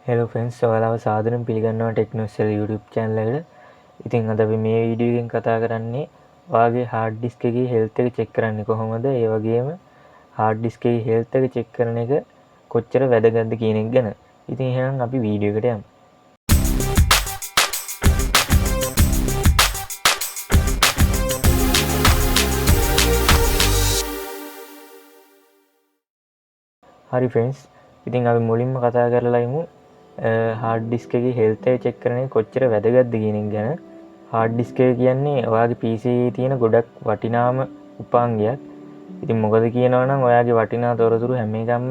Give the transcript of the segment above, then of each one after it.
Hello friends, ඔයාලව සාදරයෙන් පිළිගන්නවා ටෙක්නොස්සල් YouTube channel එකට. ඉතින් අද අපි මේ වීඩියෝ එකෙන් කතා කරන්නේ ඔයාගේ hard disk එකේ health එක check කරන්නේ කොහොමද? ඒ වගේම hard disk එකේ health එක check කරන එක කොච්චර වැදගත්ද කියන එක ගැන. ඉතින් එහෙනම් අපි වීඩියෝ එකට යමු. හරි ෆ්‍රෙන්ඩ්ස්, ඉතින් අපි මුලින්ම කතා කරලා ඉමු hard disk එකේ health එක check කරන එක කොච්චර වැදගත්ද කියන එක ගැන. hard disk එක කියන්නේ ඔයාගේ PC එකේ තියෙන ගොඩක් වටිනාම උපාංගයක්. ඉතින් මොකද කියනවා නම් ඔයාගේ වටිනා තොරතුරු හැම එකක්ම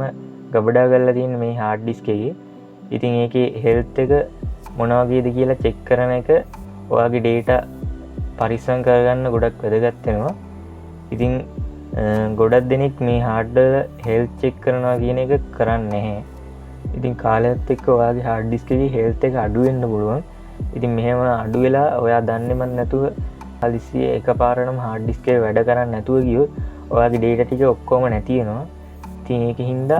ගබඩා කරලා තියෙන මේ hard disk එකේ. ඉතින් ඒකේ health එක මොන වගේද කියලා check කරන එක ඔයාගේ data පරිස්සම් කරගන්න ගොඩක් වැදගත් වෙනවා. ඉතින් ගොඩක් දෙනෙක් මේ hardware health check කරනවා කියන එක කරන්නේ නැහැ. ඉතින් කාලයත් එක්ක ඔයාගේ hard disk එකේ health එක අඩු වෙන්න පුළුවන්. ඉතින් මෙහෙම අඩු වෙලා ඔයා දන්නේම නැතුව හදිස්සියේ එකපාරටම hard disk එක වැඩ කරන්නේ නැතුව ගියොත් ඔයාගේ data ටික ඔක්කොම නැති වෙනවා. ඉතින් ඒකින්ද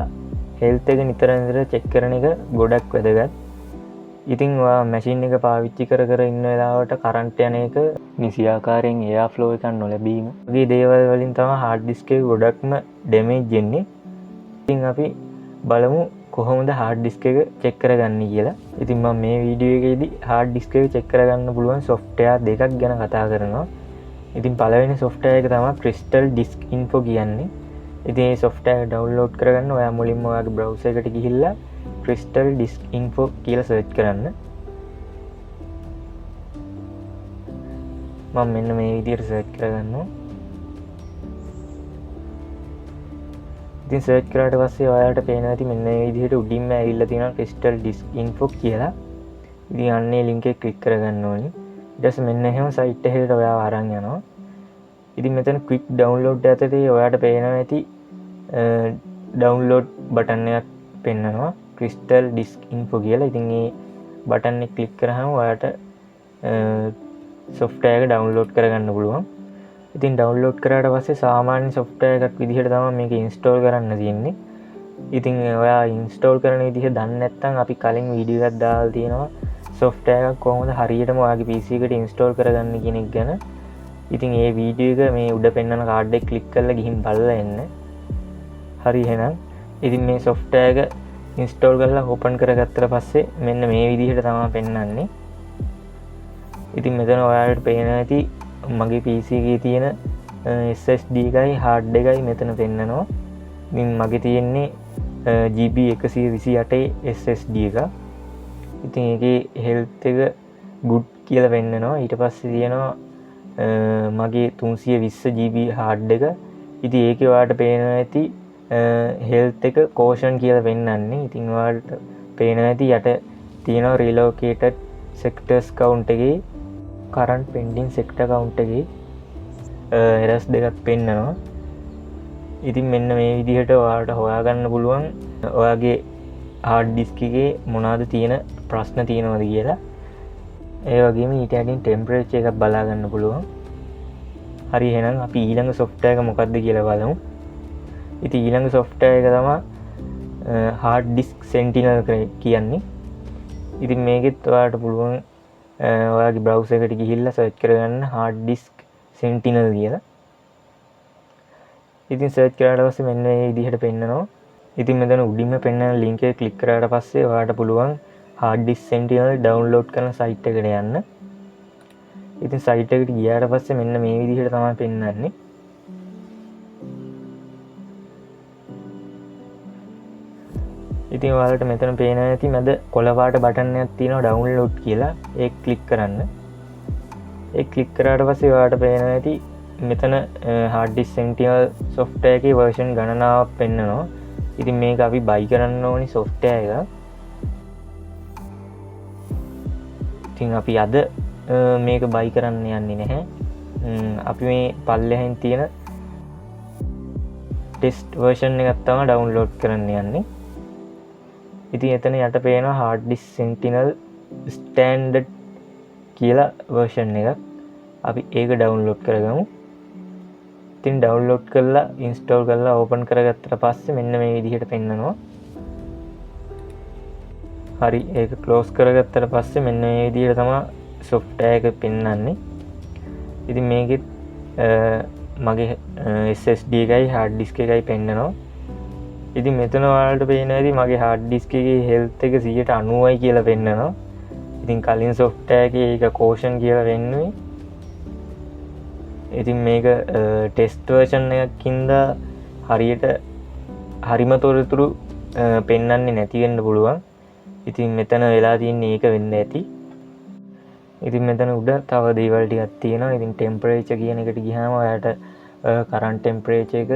health එක නිතර check කරන එක ගොඩක් වැදගත්. ඉතින් ඔයා machine එක පාවිච්චි කර ඉන්න වෙලාවට current යන එක නිසියාකාරයෙන් air flow එකක් නොලැබීම වගේ දේවල් වලින් තමයි hard disk එක ගොඩක්ම damage වෙන්නේ. ඉතින් අපි බලමු කොහොමද hard disk එක check කරගන්නේ කියලා. ඉතින් මම මේ වීඩියෝ එකේදී hard disk එක check කරගන්න පුළුවන් software දෙකක් ගැන කතා කරනවා. ඉතින් පළවෙනි software එක තමයි Crystal Disk Info කියන්නේ. ඉතින් මේ software එක download කරගන්න ඔයා මුලින්ම ඔයාගේ browser එකට ගිහිල්ලා Crystal Disk Info කියලා search කරන්න. මම මෙන්න මේ විදිහට search කරගන්නවා. ඉතින් search කරාට පස්සේ ඔයාලට පේනවා ඇති මෙන්න මේ විදිහට උඩින්ම ඇවිල්ලා තියෙනවා Crystal Disk Info කියලා. ඉතින් අන්නේ link එක click කරගන්න ඕනේ. ඊට පස්සේ මෙන්න එහෙම site එකකට ඔයාව අරන් යනවා. ඉතින් මෙතන quick download යටතේ ඔයාලට පේනවා ඇති download button එකක් පෙන්නනවා Crystal Disk Info කියලා. ඉතින් මේ button එක click කරාම ඔයාලට software එක download කරගන්න පුළුවන්. ඉතින් download කරාට පස්සේ සාමාන්‍ය software එකක් විදිහට තමයි මේක install කරන්න තියෙන්නේ. ඉතින් ඔයා install කරන විදිහ දන්නේ නැත්නම් අපි කලින් වීඩියෝ එකක් දාලා තියෙනවා software එකක් කොහොමද හරියටම ඔයාගේ PC එකට install කරගන්න කියන එක ගැන. ඉතින් මේ වීඩියෝ එක මේ උඩ පෙන්නන කාඩ් එක click කරලා ගිහින් බලලා එන්න. හරි එහෙනම් ඉතින් මේ software එක install කරලා open කරගත්තට පස්සේ මෙන්න මේ විදිහට තමයි පෙන්නන්නේ. ඉතින් මෙතන ඔයාලට පේනවා ඇති මගේ PC එකේ තියෙන SSD එකයි hard එකයි මෙතන පෙන්නනවා. ඉතින් මගේ තියෙන්නේ GB 128 SSD එක. ඉතින් ඒකේ health එක good කියලා පෙන්නනවා. ඊට පස්සේ තියෙනවා මගේ 320 GB hard එක. ඉතින් ඒකේ ඔයාලට පේනවා ඇති health එක caution කියලා පෙන්නන්නේ. ඉතින් ඔයාලට පේනවා ඇති යට තියෙනවා relocated sectors count එකේ current pending sector count එකේ errors දෙකක් පෙන්නනවා. ඉතින් මෙන්න මේ විදිහට ඔයාලට හොයාගන්න පුළුවන් ඔයාගේ hard disk එකේ මොනවාද තියෙන ප්‍රශ්න තියෙනවද කියලා. ඒ වගේම ඊට යටින් temperature එකක් බලා ගන්න පුළුවන්. හරි එහෙනම් අපි ඊළඟ software එක මොකක්ද කියලා බලමු. ඉතින් ඊළඟ software එක තමයි hard disk sentinel කියන්නේ. ඉතින් මේකෙත් ඔයාලට පුළුවන් ඔයාගේ browser එකට ගිහිල්ලා search කරගන්න hard disk sentinel කියලා. ඉතින් search කරාට පස්සේ මෙන්න මේ විදිහට පෙන්නනවා. ඉතින් මෙතන උඩින්ම පෙන්නන link එක click කරාට පස්සේ ඔයාලට පුළුවන් hard disk sentinel download කරන site එකට යන්න. ඉතින් site එකට ගියාට පස්සේ මෙන්න මේ විදිහට තමයි පෙන්නන්නේ. ඉතින් ඔයාලට මෙතන පේනවා ඇති මැද කොළ පාට බටන් එකක් තියෙනවා download කියලා. ඒක click කරන්න. ඒක click කරාට පස්සේ ඔයාලට පේනවා ඇති මෙතන hard disk sentinel software එකේ version ගණනාවක් පෙන්නනවා. ඉතින් මේක අපි buy කරන්න ඕනි software එක. ඉතින් අපි අද මේක buy කරන්න යන්නේ නැහැ. අපි මේ පල්ලෙහෙන් තියෙන test version එකක් තමයි download කරන්න යන්නේ. ඉතින් එතන යට පේනවා hard disk sentinel standard කියලා version එකක්. අපි ඒක download කරගමු. ඉතින් download කරලා install කරලා open කරගත්තට පස්සේ මෙන්න මේ විදිහට පෙන්නනවා. හරි ඒක ක්ලෝස් කරගත්තට පස්සේ මෙන්න මේ විදිහට තමයි software එක පෙන්වන්නේ. ඉතින් මේකෙත් මගේ SSD එකයි hard disk එකයි පෙන්නනවා. ඉතින් මෙතන ඔයාලට පේනවා ඇති මගේ hard disk එකේ health එක 90යි කියලා පෙන්නනවා. ඉතින් කලින් software එකේ ඒක caution කියලා වෙන්නේ. ඉතින් මේක test version එකකින්ද හරියට හරිම තොරතුරු පෙන්වන්නේ නැති වෙන්න පුළුවන්. ඉතින් මෙතන වෙලා තියෙන්නේ ඒක වෙන්න ඇති. ඉතින් මෙතන උඩ තව දේවල් ටිකක් තියෙනවා. ඉතින් temperature කියන එකට ගියාම ඔයාලට current temperature එක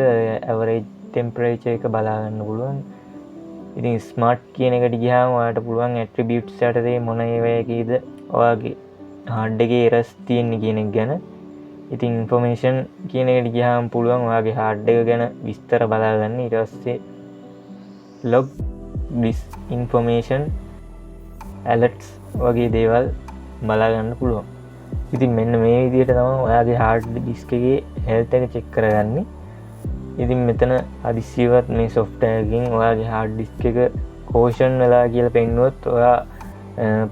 average temperature එක බලා ගන්න පුළුවන්. ඉතින් smart කියන එකට ගියාම ඔයාලට පුළුවන් attributes යටතේ මොන ඒවායකීද ඔයාගේ hard එකේ errors තියෙන්නේ කියන එක ගැන. ඉතින් information කියන එකට ගියාම පුළුවන් ඔයාගේ hard එක ගැන විස්තර බලා ගන්න. ඊට පස්සේ log this information alerts වගේ දේවල් බලා ගන්න පුළුවන්. ඉතින් මෙන්න මේ විදිහට තමයි ඔයාගේ hard disk එකේ health එක check කරගන්නේ. ඉතින් මෙතන හදිස්සියවත් මේ software එකකින් ඔයාගේ hard disk එක caution වෙලා කියලා පෙන්නුවොත් ඔයා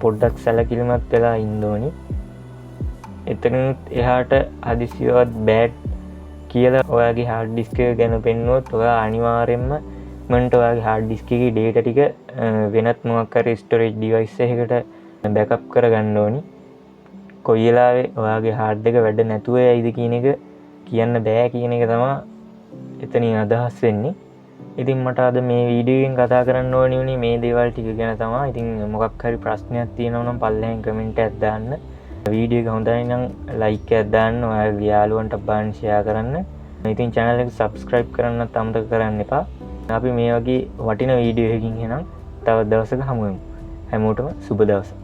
පොඩ්ඩක් සැලකිලිමත් වෙලා ඉන්න ඕනි. එතනින් එහාට හදිස්සියවත් bad කියලා ඔයාගේ hard disk එක ගැන පෙන්නුවොත් ඔයා අනිවාර්යෙන්ම මන්ට ඔයාගේ hard disk එකේ data ටික වෙනත් මොකක් හරි storage device එකකට backup කරගන්න ඕනි. කොයි වෙලාවෙ ඔයාගේ hard එක වැඩ නැතුව යයිද කියන එක කියන්න බෑ කියන එක තමයි එතනින් අදහස් වෙන්නේ. ඉතින් මට අද මේ වීඩියෝ එකෙන් කතා කරන්න ඕනි වුණේ මේ දේවල් ටික ගැන තමයි. ඉතින් මොකක් හරි ප්‍රශ්නයක් තියෙනවා නම් පල්ලෙහෙන් කමෙන්ට් එකක් දාන්න. වීඩියෝ එක හොඳයි නම් ලයික් එකක් දාන්න. ඔයාගේ යාළුවන්ට බාන්න ෂෙයා කරන්න. ඉතින් channel එක subscribe කරන්නත් අමතක කරන්න එපා. අපි මේ වගේ වටින වීඩියෝ එකකින් එනම් තව දවසක හමු වෙමු. හැමෝටම සුබ දවසක්.